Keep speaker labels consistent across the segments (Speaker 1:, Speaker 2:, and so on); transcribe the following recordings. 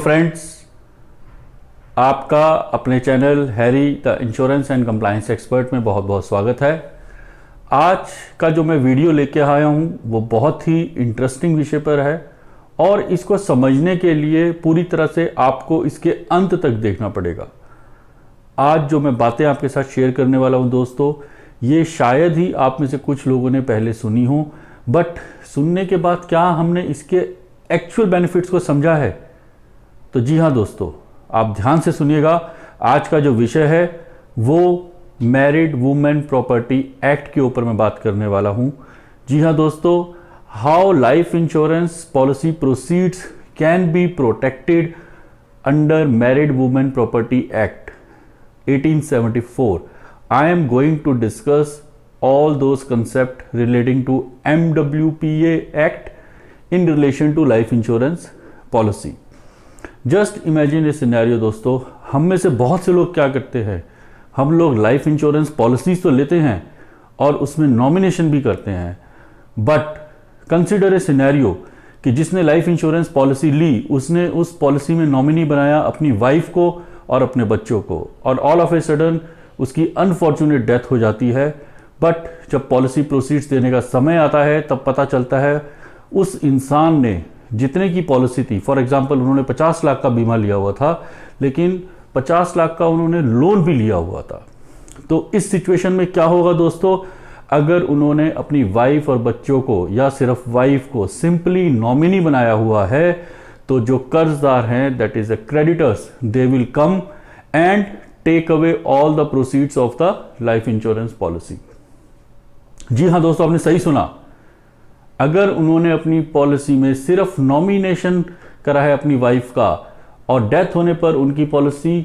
Speaker 1: Friends, आपका अपने channel Harry the insurance and compliance expert में बहुत बहुत स्वागत है। आज का जो मैं वीडियो लेके आया हूँ वो बहुत ही इंटरेस्टिंग विषय पर है और इसको समझने के लिए पूरी तरह से आपको इसके अंत तक देखना पड़ेगा। आज जो मैं बातें आपके साथ शेयर करने वाला हूँ दोस्तों, ये शायद ही आप में से कुछ लोगों ने पहले सुनी हो, बट सुनने के बाद क्या हमने इसके एक्चुअल बेनिफिट्स को समझा है? तो जी हाँ दोस्तों, आप ध्यान से सुनिएगा। आज का जो विषय है वो मैरिड वुमेन प्रॉपर्टी एक्ट के ऊपर मैं बात करने वाला हूं। जी हाँ दोस्तों, how life insurance policy proceeds can be protected under married women property act 1874. I am going to discuss all those concepts relating to MWPA Act in relation to life insurance policy. Just imagine A scenario दोस्तों, हम में से बहुत से लोग क्या करते हैं, हम लोग लाइफ इंश्योरेंस पॉलिसीज तो लेते हैं और उसमें नॉमिनेशन भी करते हैं, बट कंसिडर ए सिनेरियो कि जिसने लाइफ इंश्योरेंस पॉलिसी ली उसने उस पॉलिसी में नॉमिनी बनाया अपनी वाइफ को और अपने बच्चों को, और ऑल ऑफ ए सडन उसकी अनफॉर्चुनेट डेथ हो जाती है। बट जब पॉलिसी प्रोसीड्स देने का समय आता है तब पता चलता है उस इंसान ने जितने की पॉलिसी थी, फॉर एग्जांपल उन्होंने 50 लाख का बीमा लिया हुआ था, लेकिन 50 लाख का उन्होंने लोन भी लिया हुआ था। तो इस सिचुएशन में क्या होगा दोस्तों, अगर उन्होंने अपनी वाइफ और बच्चों को या सिर्फ वाइफ को सिंपली नॉमिनी बनाया हुआ है, तो जो कर्जदार हैं, that is the creditors, they will come and take away all the proceeds of the life insurance policy. जी हाँ दोस्तों, आपने सही सुना। अगर उन्होंने अपनी पॉलिसी में सिर्फ नॉमिनेशन करा है अपनी वाइफ का और डेथ होने पर उनकी पॉलिसी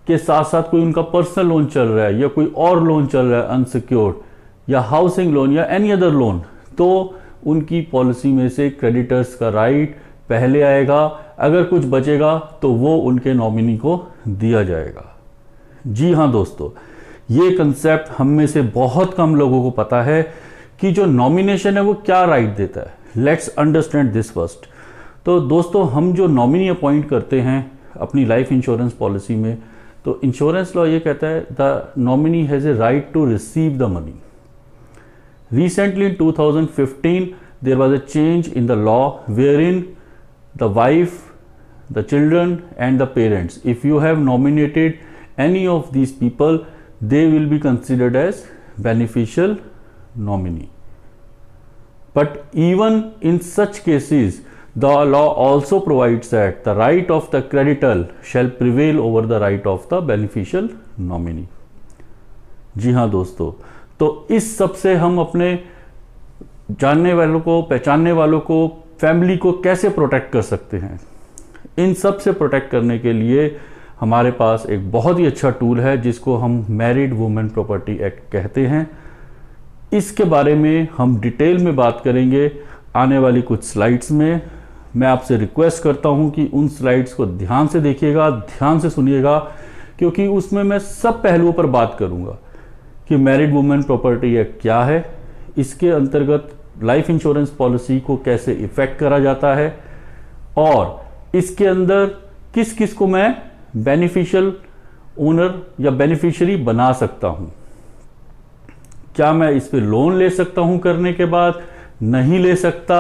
Speaker 1: के साथ साथ कोई उनका पर्सनल लोन चल रहा है या कोई और लोन चल रहा है अनसिक्योर्ड या हाउसिंग लोन या एनी अदर लोन, तो उनकी पॉलिसी में से क्रेडिटर्स का राइट पहले आएगा। अगर कुछ बचेगा तो वो उनके नॉमिनी को दिया जाएगा। जी हाँ दोस्तों, ये कंसेप्ट हम में से बहुत कम लोगों को पता है कि जो नॉमिनेशन है वो क्या राइट देता है। Let's understand this first. तो दोस्तों, हम जो नॉमिनी अपॉइंट करते हैं अपनी लाइफ इंश्योरेंस पॉलिसी में, तो इंश्योरेंस लॉ ये कहता है the nominee has a right to receive the money. Recently in 2015 there was a change in the law where in the wife, the children and the parents, if you have nominated any of these people, they will be considered as beneficial nominee. But even in such cases, the law also provides that the right of the creditor shall prevail over the right of the beneficial nominee. जी हाँ दोस्तों, तो इस सब से हम अपने जानने वालों को, पहचानने वालों को, फैमिली को कैसे प्रोटेक्ट कर सकते हैं? इन सब से प्रोटेक्ट करने के लिए हमारे पास एक बहुत ही अच्छा टूल है जिसको हम मैरिड वुमेन प्रॉपर्टी एक्ट कहते हैं। इसके बारे में हम डिटेल में बात करेंगे आने वाली कुछ स्लाइड्स में। मैं आपसे रिक्वेस्ट करता हूं कि उन स्लाइड्स को ध्यान से देखिएगा, ध्यान से सुनिएगा, क्योंकि उसमें मैं सब पहलुओं पर बात करूंगा कि मैरिड वुमेन प्रॉपर्टी एक्ट क्या है, इसके अंतर्गत लाइफ इंश्योरेंस पॉलिसी को कैसे इफेक्ट करा जाता है और इसके अंदर किस किस को मैं बेनिफिशियल ओनर या बेनिफिशियरी बना सकता हूं। क्या मैं इस पे लोन ले सकता हूं करने के बाद, नहीं ले सकता?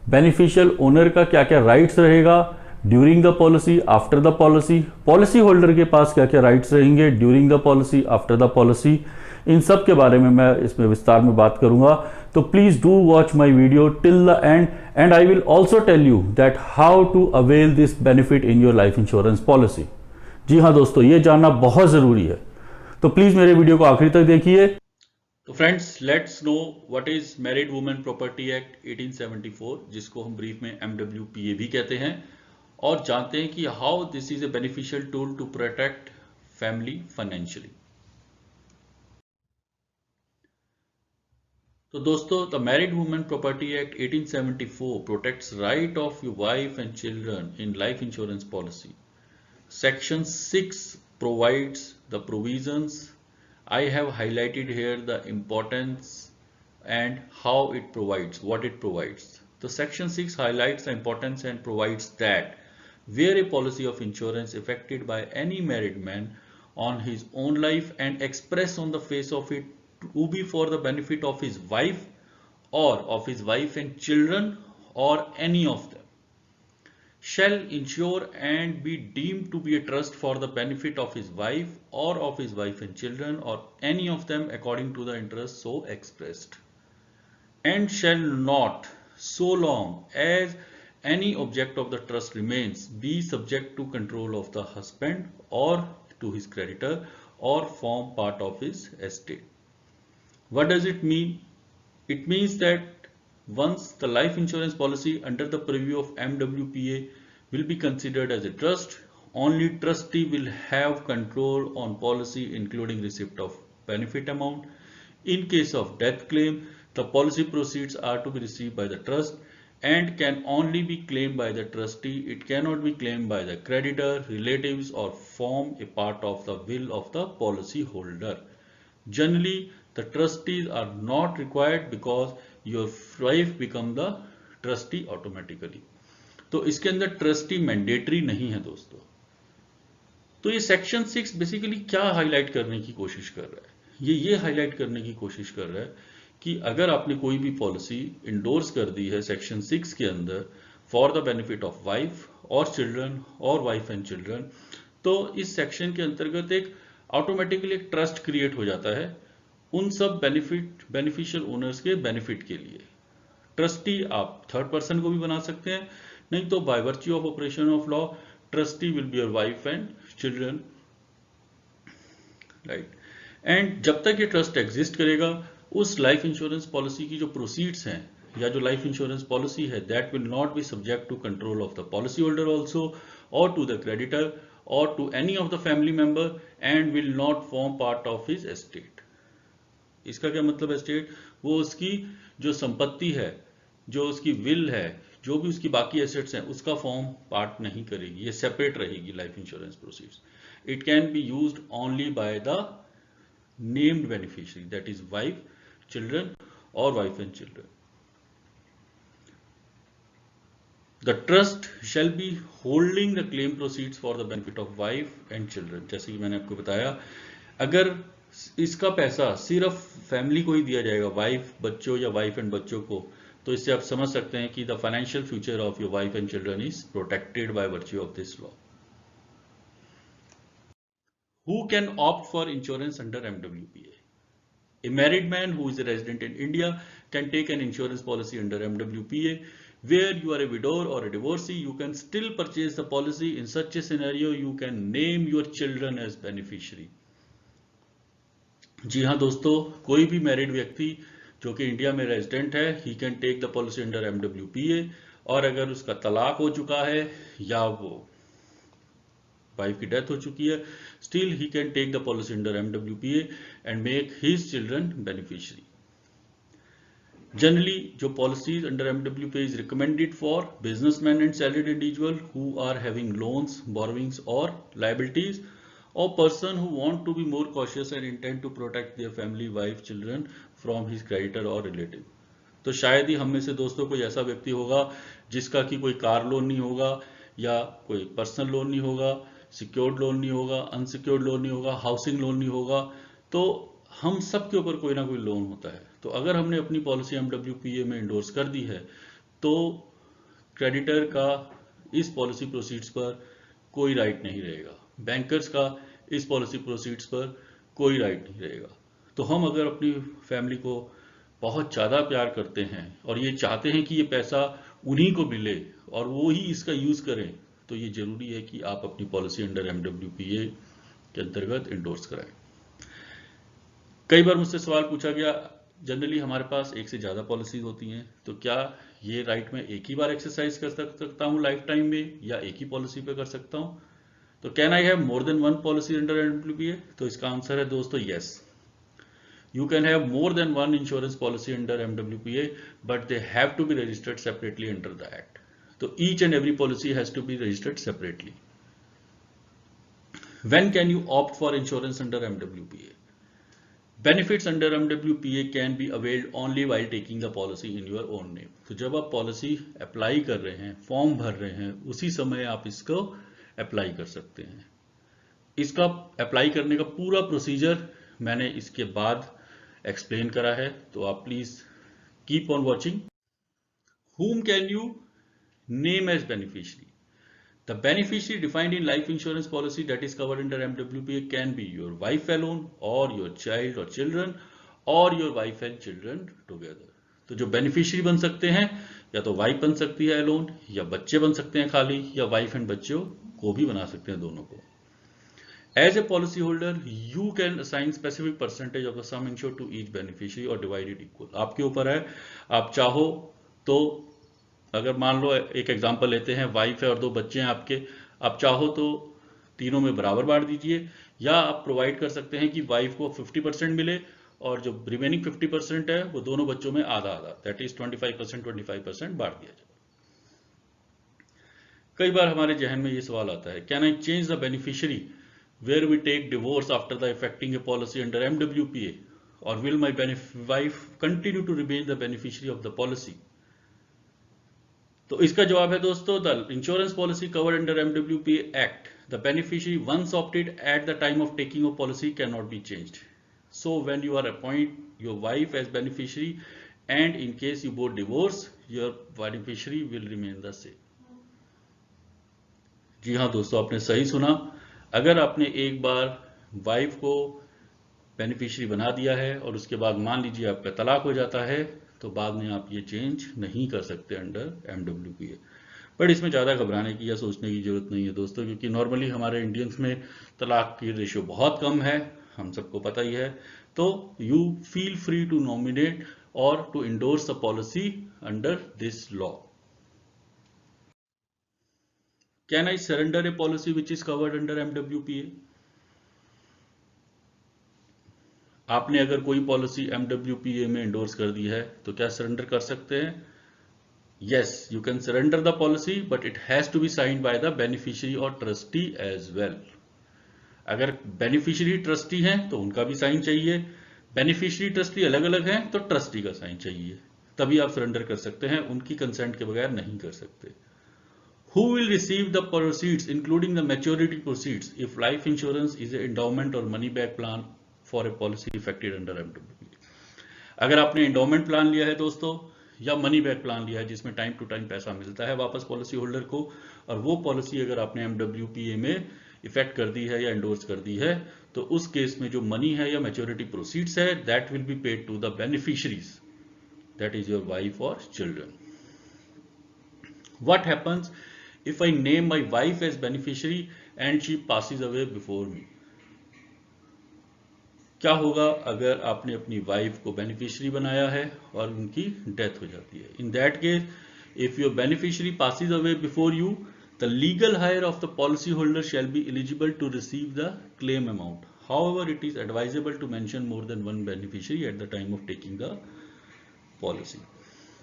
Speaker 1: बेनिफिशियल ओनर का क्या क्या राइट्स रहेगा during the policy, after the policy? Policy holder के पास क्या क्या राइट्स रहेंगे during the policy, after the policy? इन सब के बारे में मैं इसमें विस्तार में बात करूंगा। तो please do watch my video till the end and I will also tell you that how to avail this benefit in your life insurance policy. जी हाँ दोस्तों, ये जानना बहुत जरूरी है, तो प्लीज मेरे वीडियो को आखिरी तक देखिए। तो friends, let's know what is married women property act 1874, जिसको हम ब्रीफ में MWPA भी कहते हैं, और जानते हैं कि how this is a beneficial tool to protect family financially. तो दोस्तों, the married women property act 1874 protects right of your wife and children in life insurance policy. Section 6 provides the provisions. I have highlighted here the importance and how it provides, what it provides. The section 6 highlights the importance and provides that where a policy of insurance effected by any married man on his own life and express on the face of it to be for the benefit of his wife or of his wife and children or any of them shall insure and be deemed to be a trust for the benefit of his wife or of his wife and children or any of them according to the interest so expressed, and shall not, so long as any object of the trust remains, be subject to control of the husband or to his creditor or form part of his estate. What does it mean? It means that once the life insurance policy under the purview of MWPA will be considered as a trust, only trustee will have control on policy including receipt of benefit amount. In case of death claim, the policy proceeds are to be received by the trust and can only be claimed by the trustee. It cannot be claimed by the creditor, relatives or form a part of the will of the policy holder. Generally, the trustees are not required because your wife become the trustee automatically. तो इसके अंदर trustee mandatory नहीं है दोस्तों। तो ये section 6 basically क्या highlight करने की कोशिश कर रहा है? ये हाईलाइट करने की कोशिश कर रहा है कि अगर आपने कोई भी पॉलिसी इंडोर्स कर दी है सेक्शन 6 के अंदर for the benefit of wife और चिल्ड्रन और वाइफ एंड चिल्ड्रन, तो इस सेक्शन के अंतर्गत एक ऑटोमेटिकली एक ट्रस्ट क्रिएट हो जाता है उन सब बेनिफिशियल ओनर्स के बेनिफिट के लिए। ट्रस्टी आप थर्ड पर्सन को भी बना सकते हैं, नहीं तो by virtue of operation of law trustee will be your wife and children, right. And जब तक ये ट्रस्ट एग्जिस्ट करेगा उस लाइफ इंश्योरेंस पॉलिसी की जो प्रोसीड्स हैं या जो लाइफ इंश्योरेंस पॉलिसी है that will not be subject to control of the policy holder also और टू द क्रेडिटर और to any of the family member and will not form part of his estate. इसका क्या मतलब है? Estate वो उसकी जो संपत्ति है, जो उसकी विल है, जो भी उसकी बाकी एसेट्स हैं उसका फॉर्म पार्ट नहीं करेगी, ये सेपरेट रहेगी life insurance proceeds. It can be used only by the named beneficiary that is wife, children और wife and children. The trust shall be holding the claim proceeds for the benefit of wife and children। जैसे कि मैंने आपको बताया, अगर इसका पैसा सिर्फ फैमिली को ही दिया जाएगा, वाइफ बच्चों या वाइफ एंड बच्चों को, तो इससे आप समझ सकते हैं कि the financial future of your wife and children is protected by virtue of this law. Who can opt for insurance under MWPA? A married man who is a resident in India can take an insurance policy under MWPA. Where you are a widower or a divorcee, you can still purchase the policy. In such a scenario, you can name your children as beneficiary. जी हाँ दोस्तों, कोई भी married व्यक्ति जो कि India में resident है, he can take the policy under MWPA। और अगर उसका तलाक हो चुका है या वो वाइफ की डेथ हो चुकी है, still he can take the policy under MWPA and make his children beneficiary. Generally, जो policies under MWPA is recommended for businessmen and salaried individual who are having loans, borrowings or liabilities, or person who want to be more cautious and intend to protect their family, wife, children from his creditor or relative। तो शायद ही हम में से दोस्तों कोई ऐसा व्यक्ति होगा जिसका कि कोई कार लोन नहीं होगा या कोई पर्सनल लोन नहीं होगा, सिक्योर्ड लोन नहीं होगा, अनसिक्योर्ड लोन नहीं होगा, हाउसिंग लोन नहीं होगा। तो हम सब के ऊपर कोई ना कोई लोन होता है। तो अगर हमने अपनी पॉलिसी MWPA में इंडोर्स कर दी है तो क्रेडिटर का इस पॉलिसी प्रोसीड्स पर कोई राइट नहीं रहेगा, बैंकर्स का इस पॉलिसी प्रोसीड्स पर कोई राइट नहीं रहेगा। तो हम अगर अपनी फैमिली को बहुत ज़्यादा प्यार करते हैं और ये चाहते हैं कि ये पैसा उन्हीं को मिले और वो ही इसका यूज़ करें, तो ये ज़रूरी है कि आप अपनी पॉलिसी अंडर MWPA के अंतर्गत इंडोर्स कराएं। कई बार मुझसे सवाल पूछा गया, जनरली हमारे पास एक से ज़्यादा पॉलिसीज होती हैं, तो क्या ये राइट में एक ही बार एक्सरसाइज कर सकता हूँ लाइफ टाइम में या एक ही पॉलिसी पे कर सकता हूँ? तो can I have more than one policy under MWPA? तो इसका आंसर है दोस्तों yes, you can have more than one insurance policy under MWPA but they have to be registered separately under the act. तो each and every policy has to be registered separately. When can you opt for insurance under MWPA? Benefits under MWPA can be availed only while taking the policy in your own name. तो जब आप policy apply कर रहे हैं, form भर रहे हैं, उसी समय आप इसको अप्लाई कर सकते हैं। इसका अप्लाई करने का पूरा प्रोसीजर मैंने इसके बाद एक्सप्लेन करा है, तो आप please keep on watching. Whom can you name as beneficiary? The beneficiary defined in life insurance policy that is covered under MWPA can be your wife alone or your child or children or your wife and children together. तो जो beneficiary बन सकते हैं, या तो wife बन सकती है अलोन, या बच्चे बन सकते हैं खाली, या वाइफ एंड बच्चों को भी बना सकते हैं, दोनों को। As a policy holder, you can assign specific percentage of the sum insured to each beneficiary or divide it equal. आपके ऊपर है, आप चाहो तो, अगर मान लो एक एग्जांपल लेते हैं, वाइफ है और 2 बच्चे हैं आपके, आप चाहो तो तीनों में बराबर बांट दीजिए, या आप प्रोवाइड कर सकते हैं कि वाइफ को 50% मिले और जो रिमेनिंग 50% है वो दोनों बच्चों में आधा आधा, दैट इज 25% बांट दिया जाए। कई बार हमारे जहन में ये सवाल आता है, can I change the beneficiary where we take divorce after the effecting a policy under MWPA, or will my wife continue to remain the beneficiary of the policy? तो इसका जवाब है दोस्तों, the insurance policy covered under MWPA act, the beneficiary once opted at the time of taking of policy can not be changed. So when you are appoint your wife as beneficiary and in case you both divorce, your beneficiary will remain the same. जी हाँ दोस्तों, आपने सही सुना। अगर आपने एक बार wife को बेनिफिशियरी बना दिया है और उसके बाद मान लीजिए आपका तलाक हो जाता है, तो बाद में आप ये चेंज नहीं कर सकते अंडर MWPA। बट इसमें ज़्यादा घबराने की या सोचने की जरूरत नहीं है दोस्तों, क्योंकि नॉर्मली हमारे इंडियंस में तलाक की रेशियो बहुत कम है, हम सबको पता ही है। तो you feel free to nominate और to endorse the policy under this law. Can I surrender a policy which is covered under MWPA? आपने अगर कोई पॉलिसी MWPA में इंडोर्स कर दी है तो क्या सरेंडर कर सकते हैं? Yes, you can surrender the policy, but it has to be signed by the beneficiary or trustee as well. अगर बेनिफिशियरी ट्रस्टी हैं तो उनका भी साइन चाहिए, बेनिफिशियरी ट्रस्टी अलग अलग हैं तो ट्रस्टी का साइन चाहिए, तभी आप सरेंडर कर सकते हैं, उनकी कंसेंट के बगैर नहीं कर सकते। Who will receive the proceeds, including the maturity proceeds, if life insurance is an endowment or money back plan for a policy effected under MWPA? अगर आपने endowment plan लिया है दोस्तों, या मनी बैक प्लान लिया है जिसमें टाइम टू टाइम पैसा मिलता है वापस पॉलिसी होल्डर को, और वो पॉलिसी अगर आपने MWPA में इफेक्ट कर दी है या एंडोर्स कर दी है, तो उस केस में जो मनी है या मैच्योरिटी प्रोसीड्स है, that will be paid to the beneficiaries, that is your wife और children. What happens if I name my wife as beneficiary and she passes away before me? क्या होगा अगर आपने अपनी वाइफ को बेनिफिशियरी बनाया है और उनकी डेथ हो जाती है? इन that case, if your beneficiary passes away before you, the legal heir of the policy holder shall be eligible to receive the claim amount. However, it is advisable to mention more than one beneficiary at the time of taking the policy.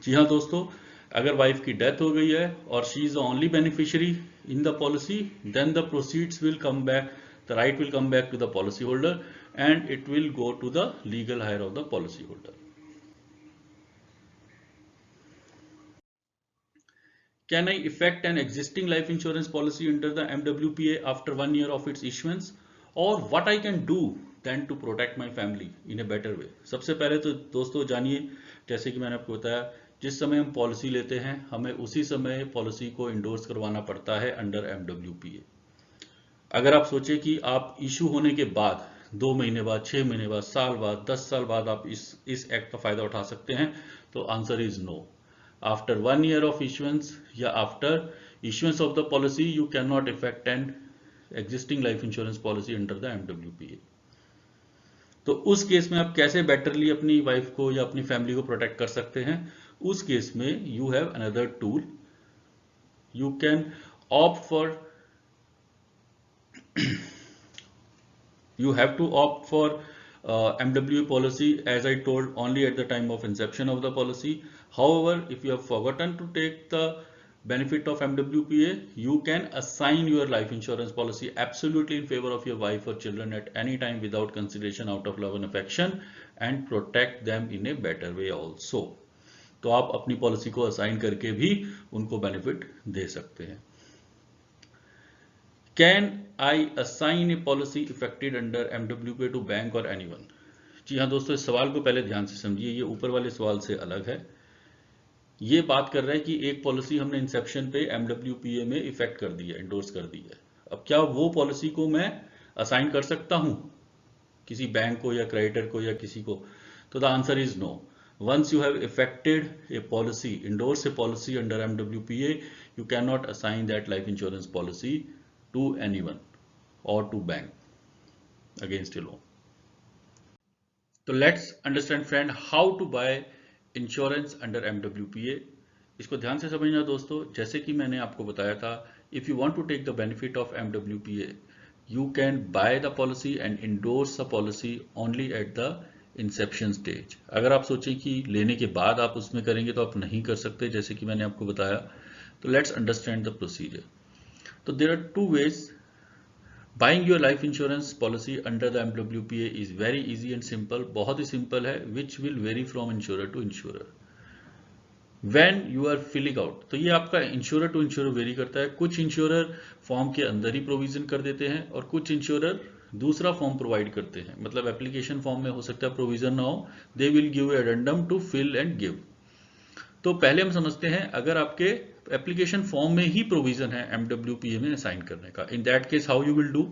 Speaker 1: जी हाँ दोस्तों, अगर wife की death हो गई है और she is the only beneficiary in the policy, then the proceeds will come back, the right will come back to the policy holder and it will go to the legal heir of the policy holder. Can I effect an existing life insurance policy under the MWPA after 1 year of its issuance? Or what I can do then to protect my family in a better way? सबसे पहले तो दोस्तों जानिए, जैसे कि मैंने आपको बताया, जिस समय हम पॉलिसी लेते हैं हमें उसी समय पॉलिसी को इंडोर्स करवाना पड़ता है अंडर MWPA। अगर आप सोचे कि आप इशू होने के बाद 2 महीने बाद, 6 महीने बाद, साल बाद, 10 साल बाद आप इस एक्ट का फायदा उठा सकते हैं, तो answer is no. After 1 year of issuance या after issuance of the policy, you cannot effect an existing life insurance policy under the MWPA. तो उस केस में आप कैसे बेटरली अपनी वाइफ को या अपनी फैमिली को प्रोटेक्ट कर सकते हैं? उस केस में you have another tool, you can opt for, you have to opt for MWPA policy, as I told, only at the time of inception of the policy. However, if you have forgotten to take the benefit of MWPA, you can assign your life insurance policy absolutely in favor of your wife or children at any time without consideration, out of love and affection, and protect them in a better way also. तो आप अपनी policy को assign करके भी उनको benefit दे सकते हैं. Can I assign a policy effected under MWPA to bank or anyone? जी हाँ दोस्तों, इस सवाल को पहले ध्यान से समझिए, ये ऊपर वाले सवाल से अलग है. ये बात कर रहा है कि एक पॉलिसी हमने इंसेप्शन पे MWPA में इफेक्ट कर दी है, इंडोर्स कर दी है. अब क्या वो पॉलिसी को मैं असाइन कर सकता हूं किसी बैंक को या क्रेडिटर को या किसी को? तो the answer is no. Once you have effected a policy, endorse a policy under MWPA, you cannot assign that life insurance policy to anyone or to bank against a loan. So let's understand friend how to buy insurance under MWPA. इसको ध्यान से समझना दोस्तों. जैसे कि मैंने आपको बताया था, if you want to take the benefit of MWPA, you can buy the policy and endorse the policy only at the Inception stage. अगर आप सोचें कि लेने के बाद आप उसमें करेंगे तो आप नहीं कर सकते, जैसे कि मैंने आपको बताया. तो लेट्स अंडरस्टैंड द प्रोसीजर. तो there are two ways. Buying your life insurance policy under the MWPA is very easy and simple. बहुत ही सिंपल है, which will vary from insurer to insurer. When you are filling out, तो ये आपका insurer to insurer very करता है. कुछ insurer form के अंदर ही प्रोविजन कर देते हैं और कुछ इंश्योरर दूसरा फॉर्म प्रोवाइड करते हैं. मतलब एप्लीकेशन फॉर्म में हो सकता है प्रोविजन ना हो, they will give addendum to fill and give. तो पहले हम समझते हैं, अगर आपके एप्लीकेशन फॉर्म में ही प्रोविजन है MWPA में असाइन करने का, इन that case how you will do?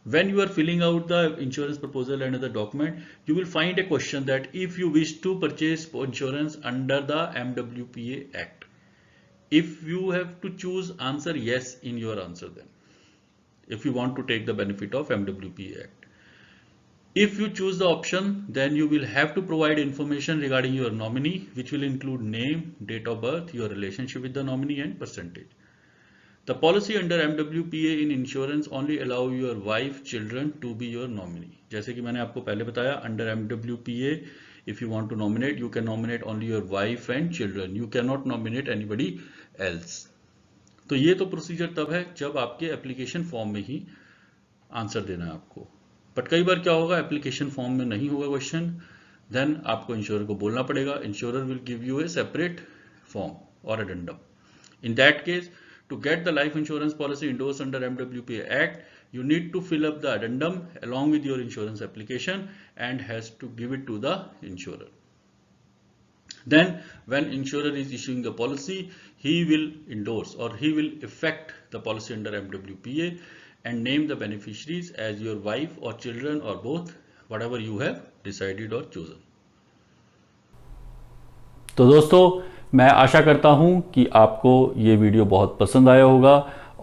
Speaker 1: When you are filling out the insurance proposal and the document, you will find a question that if you wish to purchase insurance under the MWPA Act, if you have to choose answer yes in your answer, then if you want to take the benefit of MWPA Act. If you choose the option, then you will have to provide information regarding your nominee, which will include name, date of birth, your relationship with the nominee and percentage. The policy under MWPA in insurance only allow your wife, children to be your nominee. जैसे कि मैंने आपको पहले बताया, under MWPA, if you want to nominate, you can nominate only your wife and children. You cannot nominate anybody else. तो ये तो procedure तब है जब आपके एप्लीकेशन फॉर्म में ही आंसर देना है आपको. बट कई बार क्या होगा, एप्लीकेशन फॉर्म में नहीं होगा क्वेश्चन, देन आपको इंश्योरर को बोलना पड़ेगा. Insurer will give you a separate form और addendum. In that case, to get the life insurance policy endorsed under MWPA act, you need to fill up the addendum along with your insurance application and has to give it to the insurer. Then when insurer is issuing the policy, he will endorse or he will effect the policy under MWPA and name the beneficiaries as your wife or children or both, whatever you have decided or chosen. तो दोस्तों, मैं आशा करता हूं कि आपको ये video बहुत पसंद आया होगा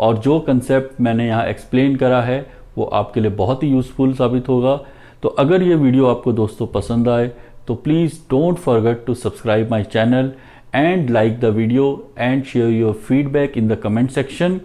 Speaker 1: और जो कंसेप्ट मैंने यहाँ एक्सप्लेन करा है वो आपके लिए बहुत ही यूज़फुल साबित होगा. तो अगर ये वीडियो आपको दोस्तों पसंद आए तो please don't forget to subscribe my channel and like the video and share your feedback in the comment section.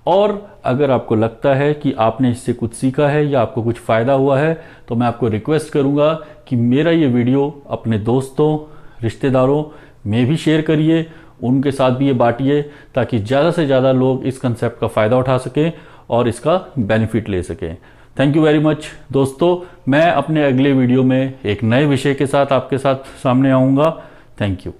Speaker 1: और अगर आपको लगता है कि आपने इससे कुछ सीखा है या आपको कुछ फ़ायदा हुआ है तो मैं आपको रिक्वेस्ट करूँगा कि मेरा ये वीडियो अपने दोस्तों, रिश्तेदारों में भी शेयर करिए, उनके साथ भी ये बांटिए ताकि ज़्यादा से ज़्यादा लोग इस कंसेप्ट का फ़ायदा उठा सकें और इसका बेनिफिट ले सकें. थैंक यू वेरी मच दोस्तों. मैं अपने अगले वीडियो में एक नए विषय के साथ आपके साथ सामने आऊँगा. Thank you.